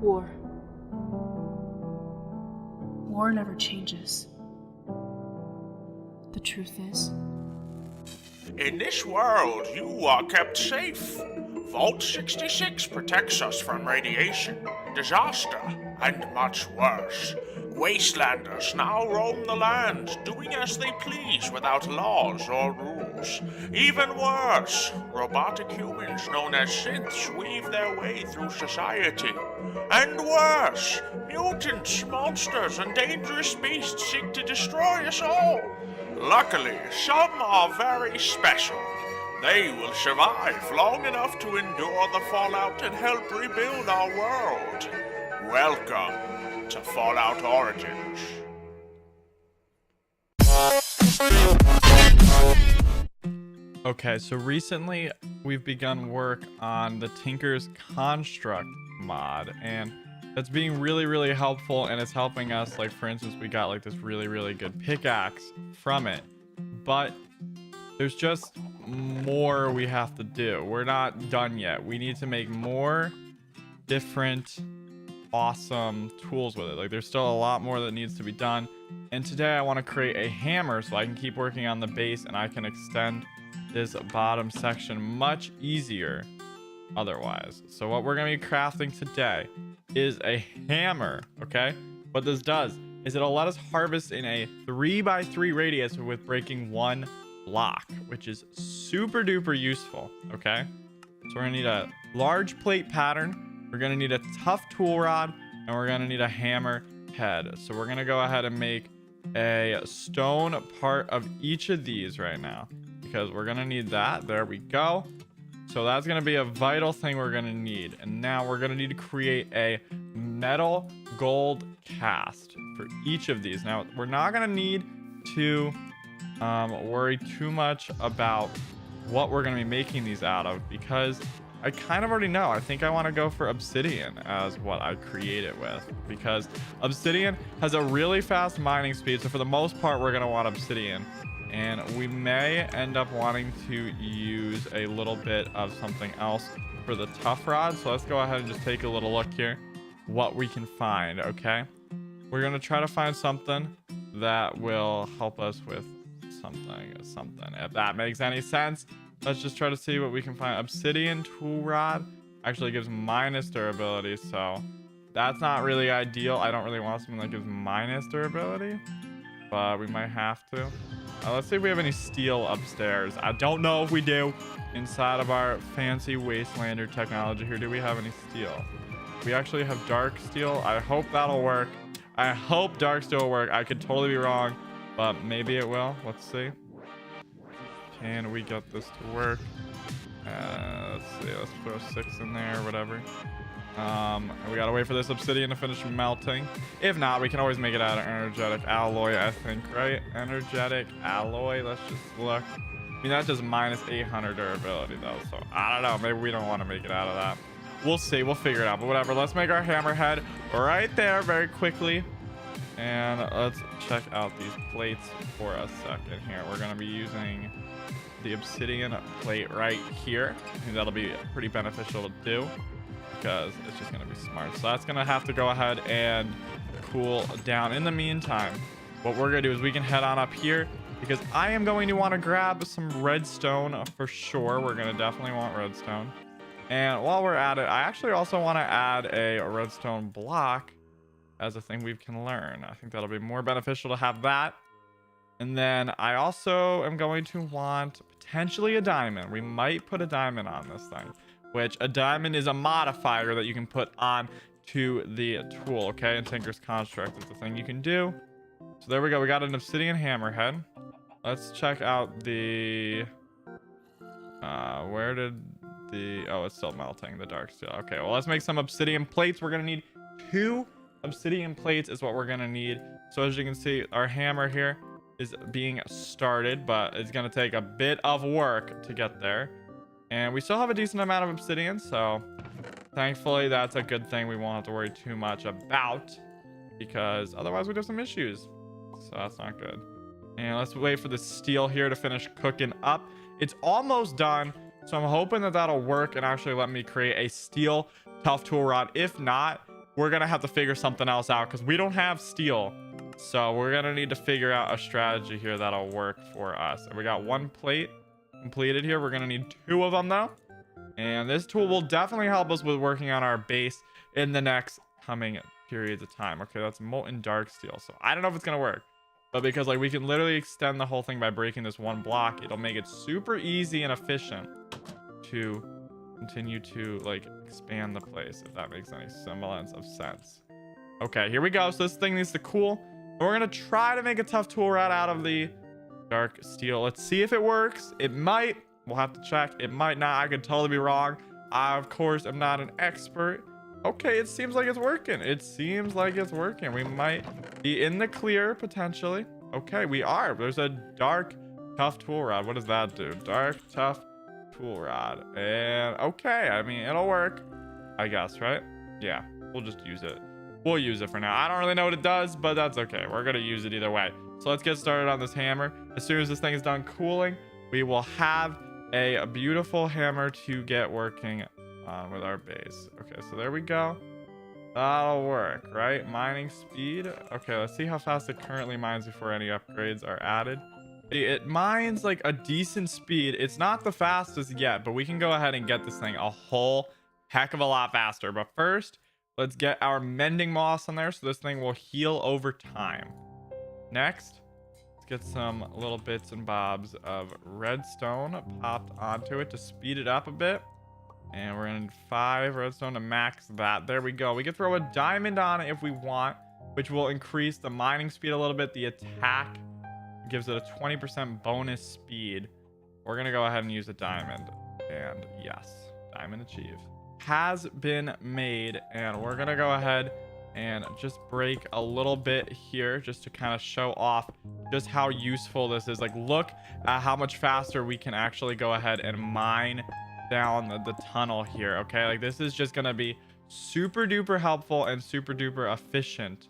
War. War never changes. The truth is, in this world, you are kept safe. Vault 66 protects us from radiation, disaster, and much worse. Wastelanders now roam the land, doing as they please without laws or rules. Even worse, robotic humans known as synths weave their way through society. And worse, mutants, monsters, and dangerous beasts seek to destroy us all. Luckily, some are very special. They will survive long enough to endure the fallout and help rebuild our world. Welcome to Fallout Origins. Okay, so recently we've begun work on the Tinker's Construct mod, and that's being really helpful, and it's helping us. Like, for instance, we got like this really good pickaxe from it, but there's just more we have to do. We're not done yet. We need to make more different awesome tools with it. Like, there's still a lot more that needs to be done, and today I want to create a hammer so I can keep working on the base and I can extend this bottom section much easier otherwise. So what we're going to be crafting today is a hammer. Okay, what this does is it'll let us harvest in a 3x3 radius with breaking one block, which is super duper useful. Okay, so we're gonna need a large plate pattern, we're gonna need a tough tool rod, and we're gonna need a hammer head. So we're gonna go ahead and make a stone part of each of these right now, because we're gonna need that. There we go. So that's gonna be a vital thing we're gonna need. And now we're gonna need to create a metal gold cast for each of these. Now we're not gonna need to worry too much about what we're going to be making these out of, because I kind of already know. I think I want to go for obsidian as what I create it with, because obsidian has a really fast mining speed. So for the most part, we're going to want obsidian, and we may end up wanting to use a little bit of something else for the tough rod. So let's go ahead and just take a little look here what we can find. Okay, we're going to try to find something that will help us with something, if that makes any sense. Let's just try to see what we can find. Obsidian tool rod actually gives minus durability, so that's not really ideal. I don't really want something that gives minus durability, but we might have to. Let's see if we have any steel upstairs. I don't know if we do inside of our fancy wastelander technology here. Do we have any steel? We actually have dark steel. I hope that'll work. I hope dark steel will work. I could totally be wrong, but maybe it will. Let's see. Can we get this to work? Let's see. Let's throw 6 in there or whatever. We gotta wait for this obsidian to finish melting. If not, we can always make it out of energetic alloy, I think, right? Energetic alloy. Let's just look. I mean, that's just minus 800 durability though, so I don't know. Maybe we don't want to make it out of that. We'll see. We'll figure it out, but whatever. Let's make our hammerhead right there very quickly. And let's check out these plates for a second here. We're going to be using the obsidian plate right here. I think that'll be pretty beneficial to do, because it's just going to be smart. So that's going to have to go ahead and cool down. In the meantime, what we're going to do is we can head on up here, because I am going to want to grab some redstone for sure. We're going to definitely want redstone. And while we're at it, I actually also want to add a redstone block as a thing we can learn. I think that'll be more beneficial to have that. And then I also am going to want potentially a diamond. We might put a diamond on this thing, which a diamond is a modifier that you can put on to the tool. Okay, and Tinker's Construct is the thing you can do. So there we go. We got an obsidian hammerhead. Let's check out the where did the oh, it's still melting, the dark steel. Okay, well, let's make some obsidian plates. We're gonna need 2 obsidian plates is what we're gonna need. So as you can see, our hammer here is being started, but it's gonna take a bit of work to get there, and we still have a decent amount of obsidian, so thankfully that's a good thing. We won't have to worry too much about, because otherwise we'd have some issues, so that's not good. And let's wait for the steel here to finish cooking up. It's almost done, so I'm hoping that that'll work and actually let me create a steel tough tool rod. If not, we're gonna have to figure something else out because we don't have steel. So we're gonna need to figure out a strategy here that'll work for us. And we got 1 plate completed here. We're gonna need 2 of them though. And this tool will definitely help us with working on our base in the next coming periods of time. Okay, that's molten dark steel. So I don't know if it's gonna work, but because like we can literally extend the whole thing by breaking this 1 block, it'll make it super easy and efficient to continue to like expand the place, if that makes any semblance of sense. Okay, here we go. So this thing needs to cool. We're gonna try to make a tough tool rod out of the dark steel. Let's see if it works. It might. We'll have to check. It might not. I could totally be wrong. I, of course, am not an expert. Okay, it seems like it's working. It seems like it's working. We might be in the clear, potentially. Okay, we are. There's a dark, tough tool rod. What does that do? Dark, tough tool rod. And, okay, I mean, it'll work, I guess, right? Yeah, we'll just use it. We'll use it for now. I don't really know what it does, but that's okay. We're going to use it either way. So let's get started on this hammer. As soon as this thing is done cooling, we will have a beautiful hammer to get working on with our base. Okay, so there we go. That'll work, right? Mining speed. Okay, let's see how fast it currently mines before any upgrades are added. It mines like a decent speed. It's not the fastest yet, but we can go ahead and get this thing a whole heck of a lot faster. But first, let's get our mending moss on there so this thing will heal over time. Next, let's get some little bits and bobs of redstone popped onto it to speed it up a bit. And we're in 5 redstone to max that. There we go. We can throw a diamond on it if we want, which will increase the mining speed a little bit. The attack gives it a 20% bonus speed. We're going to go ahead and use a diamond. And yes, diamond achieved. Has been made, and we're gonna go ahead and just break a little bit here just to kind of show off just how useful this is. Like, look at how much faster we can actually go ahead and mine down the tunnel here. Okay, like this is just gonna be super duper helpful and super duper efficient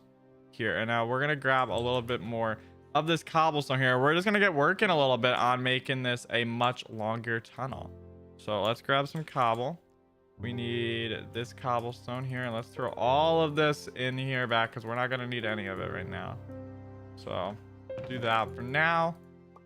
here. And now we're gonna grab a little bit more of this cobblestone here. We're just gonna get working a little bit on making this a much longer tunnel. So let's grab some cobble. We need this cobblestone here, and let's throw all of this in here back because we're not going to need any of it right now. So do that for now.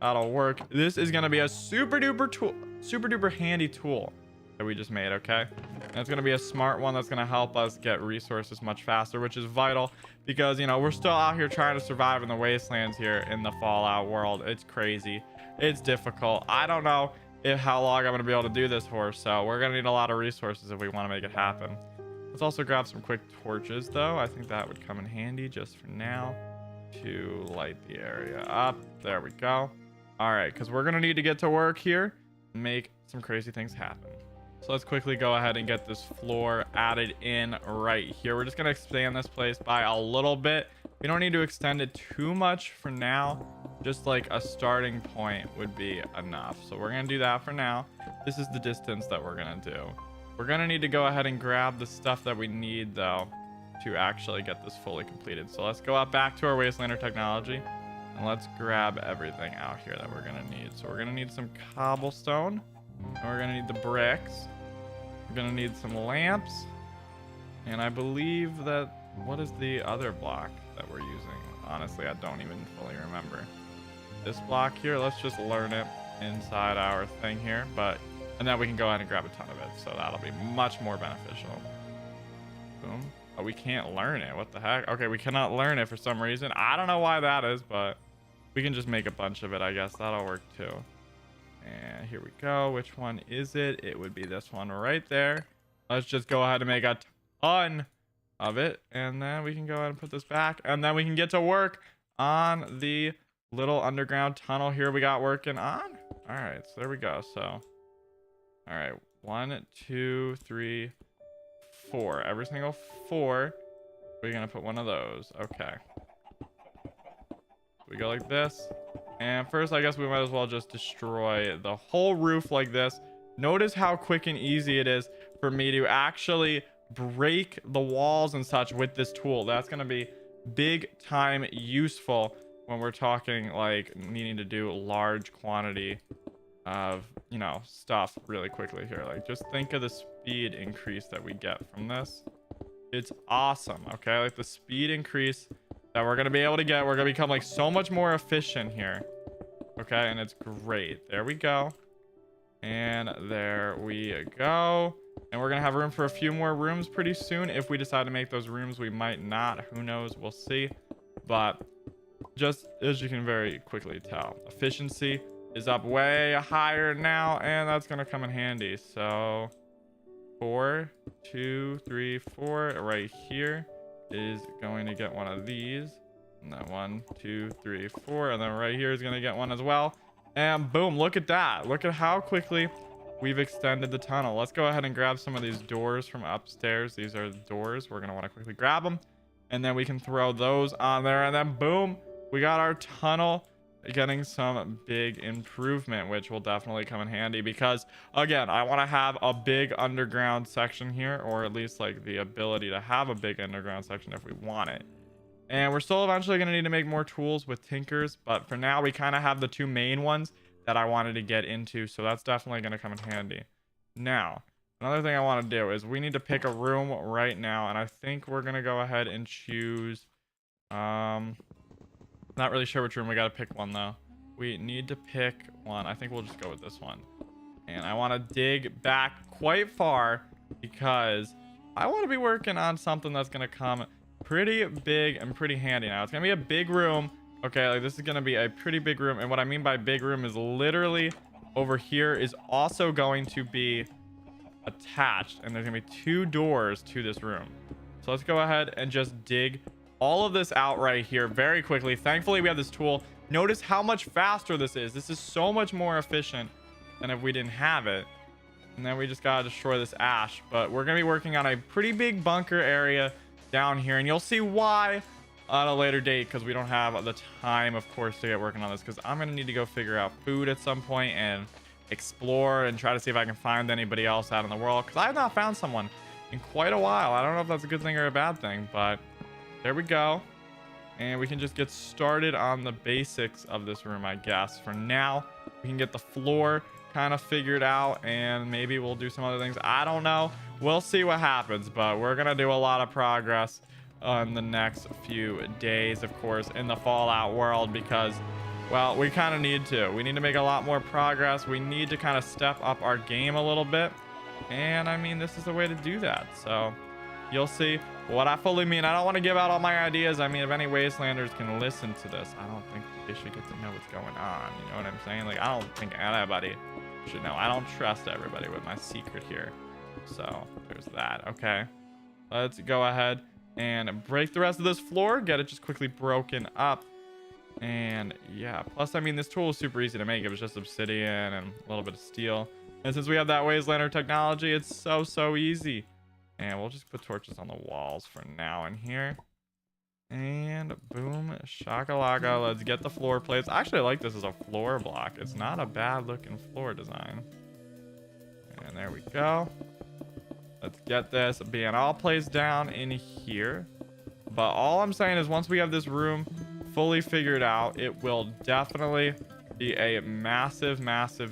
That'll work. This is going to be a super duper handy tool that we just made. Okay, and it's going to be a smart one that's going to help us get resources much faster, which is vital because, you know, we're still out here trying to survive in the wastelands here in the Fallout world. It's crazy. It's difficult. I don't know how long I'm going to be able to do this for, so we're going to need a lot of resources if we want to make it happen. Let's also grab some quick torches though. I think that would come in handy just for now to light the area up. There we go. All right, because we're going to need to get to work here and make some crazy things happen. So let's quickly go ahead and get this floor added in right here. We're just going to expand this place by a little bit. We don't need to extend it too much for now. Just like a starting point would be enough. So we're going to do that for now. This is the distance that we're going to do. We're going to need to go ahead and grab the stuff that we need though to actually get this fully completed. So let's go up back to our Wastelander technology and let's grab everything out here that we're going to need. So we're going to need some cobblestone, and we're going to need the bricks. We're going to need some lamps. And I believe that, what is the other block that we're using? Honestly, I don't even fully remember. This block here, let's just learn it inside our thing here, and then we can go ahead and grab a ton of it, so that'll be much more beneficial. Boom. Oh, we can't learn it. What the heck? Okay, we cannot learn it for some reason. I don't know why that is, but we can just make a bunch of it, I guess. That'll work too. And here we go. Which one is it? It would be this one right there. Let's just go ahead and make a ton of it, and then we can go ahead and put this back, and then we can get to work on the little underground tunnel here we got working on. All right, so there we go. So all right, 1 2 3 4, every single 4 we're gonna put one of those. Okay, we go like this, and first I guess we might as well just destroy the whole roof like this. Notice how quick and easy it is for me to actually break the walls and such with this tool. That's going to be big time useful when we're talking like needing to do large quantity of, you know, stuff really quickly here. Like, just think of the speed increase that we get from this. It's awesome. Okay, like the speed increase that we're gonna be able to get, we're gonna become like so much more efficient here. Okay, and it's great. There we go. And there we go. And we're gonna have room for a few more rooms pretty soon. If we decide to make those rooms, we might not. Who knows? We'll see. But just as you can very quickly tell, efficiency is up way higher now, and that's gonna come in handy. So 4, 2, 3, 4 right here is going to get one of these. And then 1, 2, 3, 4, and then right here is gonna get one as well. And boom, look at that. Look at how quickly we've extended the tunnel. Let's go ahead and grab some of these doors from upstairs. These are the doors. We're gonna want to quickly grab them, and then we can throw those on there, and then boom, we got our tunnel getting some big improvement, which will definitely come in handy because, again, I want to have a big underground section here, or at least like the ability to have a big underground section if we want it. And we're still eventually going to need to make more tools with tinkers, but for now we kind of have the two main ones that I wanted to get into, so that's definitely going to come in handy. Now, another thing I want to do is we need to pick a room right now, and I think we're going to go ahead and choose not really sure which room. We got to pick one though. We need to pick one. I think we'll just go with this one. And I want to dig back quite far because I want to be working on something that's going to come pretty big and pretty handy. Now it's going to be a big room. Okay, like this is going to be a pretty big room. And what I mean by big room is literally over here is also going to be attached. And there's going to be 2 doors to this room. So let's go ahead and just dig all of this out right here very quickly. Thankfully we have this tool. Notice how much faster this is. This is so much more efficient than if we didn't have it. And then we just gotta destroy this ash, but we're gonna be working on a pretty big bunker area down here, and you'll see why at a later date, because we don't have the time, of course, to get working on this, because I'm gonna need to go figure out food at some point and explore and try to see if I can find anybody else out in the world, because I have not found someone in quite a while. I don't know if that's a good thing or a bad thing, but there we go. And we can just get started on the basics of this room, I guess. For now, we can get the floor kind of figured out, and maybe we'll do some other things. I don't know. We'll see what happens, but we're going to do a lot of progress on the next few days, of course, in the Fallout world because, well, we kind of need to. We need to make a lot more progress. We need to kind of step up our game a little bit. And, I mean, this is the way to do that. So you'll see what I fully mean. I don't want to give out all my ideas. I mean, if any Wastelanders can listen to this, I don't think they should get to know what's going on. You know what I'm saying? Like, I don't think anybody should know. I don't trust everybody with my secret here. So there's that. Okay, let's go ahead and break the rest of this floor. Get it just quickly broken up. And yeah, plus, I mean, this tool is super easy to make. It was just obsidian and a little bit of steel. And since we have that Wastelander technology, it's so easy. And we'll just put torches on the walls for now in here. And boom, shakalaka. Let's get the floor plates. Actually, I like this as a floor block. It's not a bad looking floor design. And there we go. Let's get this being all placed down in here. But all I'm saying is once we have this room fully figured out, it will definitely be a massive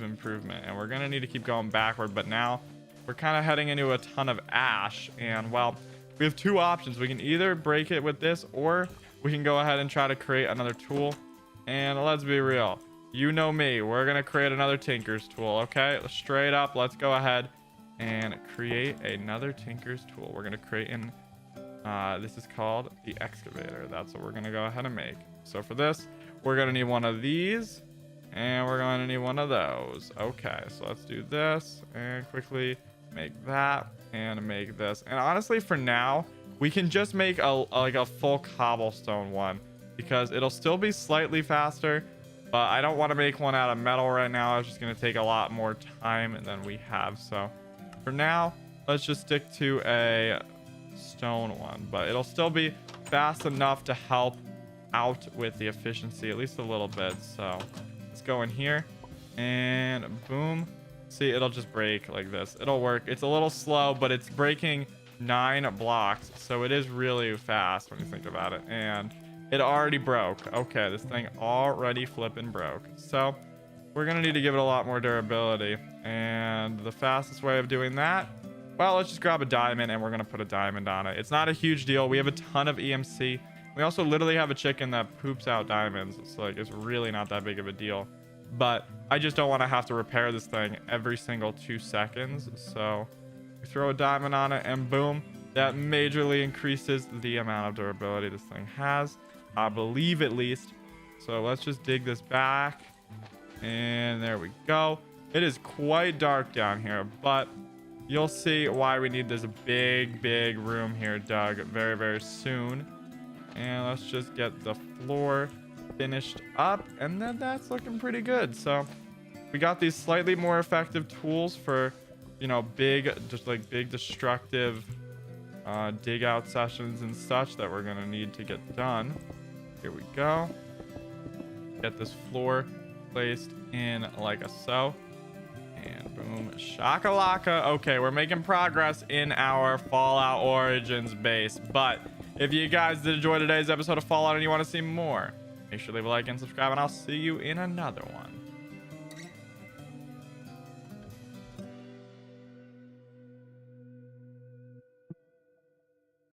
improvement. And we're going to need to keep going backward. But now we're kind of heading into a ton of ash, and well, we have 2 options. We can either break it with this, or we can go ahead and try to create another tool. And let's be real, you know me, we're gonna create another tinker's tool. Okay, straight up, let's go ahead and create another tinker's tool. We're gonna create an this is called the Excavator. That's what we're gonna go ahead and make. So for this, we're gonna need one of these, and we're going to need one of those. Okay, so let's do this and quickly make that and make this. And honestly, for now, we can just make a full cobblestone one because it'll still be slightly faster, but I don't want to make one out of metal right now. It's just going to take a lot more time than we have. So for now, let's just stick to a stone one, but it'll still be fast enough to help out with the efficiency, at least a little bit. So let's go in here and boom. See, it'll just break like this. It'll work. It's a little slow, but it's breaking 9 blocks. So it is really fast when you think about it. And it already broke. Okay, this thing already flipping broke. So we're going to need to give it a lot more durability. And the fastest way of doing that well, let's just grab a diamond and we're gonna put a diamond on it. It's not a huge deal. We have a ton of EMC. We also literally have a chicken that poops out diamonds. It's like, it's really not that big of a deal, but I just don't want to have to repair this thing every single 2 seconds. So we throw a diamond on it and boom, that majorly increases the amount of durability this thing has, I believe, at least. So let's just dig this back, and there we go. It is quite dark down here, but you'll see why we need this big room here dug very, very soon. And let's just get the floor finished up, and then that's looking pretty good. So we got these slightly more effective tools for, you know, big destructive dig out sessions and such that we're gonna need to get done. Here we go. Get this floor placed in like a so, and boom, shakalaka. Okay, we're making progress in our Fallout Origins base. But if you guys did enjoy today's episode of Fallout and you want to see more, make sure to leave a like and subscribe, and I'll see you in another one.